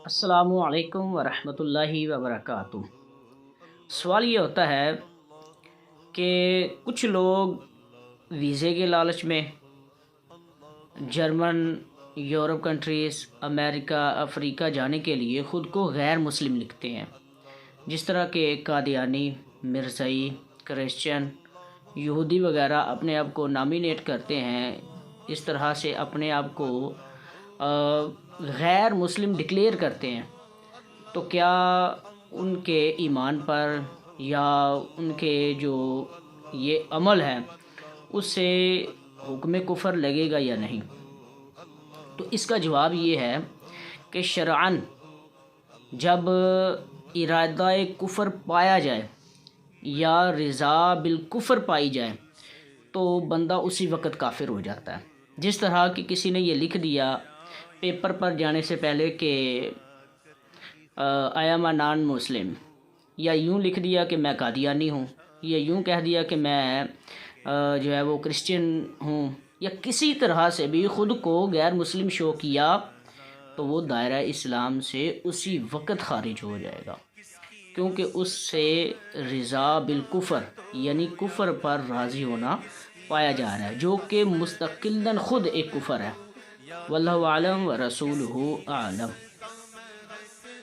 السلام علیکم ورحمۃ اللہ وبرکاتہ۔ سوال یہ ہوتا ہے کہ کچھ لوگ ویزے کے لالچ میں جرمن، یورپ کنٹریز، امریکہ، افریقہ جانے کے لیے خود کو غیر مسلم لکھتے ہیں، جس طرح کہ قادیانی، مرزائی، کرسچن، یہودی وغیرہ اپنے آپ کو نامینیٹ کرتے ہیں۔ اس طرح سے اپنے آپ کو غیر مسلم ڈکلیئر کرتے ہیں۔ تو کیا ان کے ایمان پر یا ان کے جو یہ عمل ہے اس سے حکم کفر لگے گا یا نہیں؟ تو اس کا جواب یہ ہے کہ شرعاً جب ارادہ کفر پایا جائے یا رضا بالکفر پائی جائے تو بندہ اسی وقت کافر ہو جاتا ہے۔ جس طرح کہ کسی نے یہ لکھ دیا پیپر پر جانے سے پہلے کہ آئی ایم اے نان مسلم، یا یوں لکھ دیا کہ میں قادیانی ہوں، یا یوں کہہ دیا کہ میں جو ہے وہ کرسچن ہوں، یا کسی طرح سے بھی خود کو غیر مسلم شو کیا تو وہ دائرہ اسلام سے اسی وقت خارج ہو جائے گا، کیونکہ اس سے رضا بالکفر یعنی کفر پر راضی ہونا پایا جا رہا ہے، جو کہ مستقلاً خود ایک کفر ہے۔ واللہ اعلم ورسولہ اعلم۔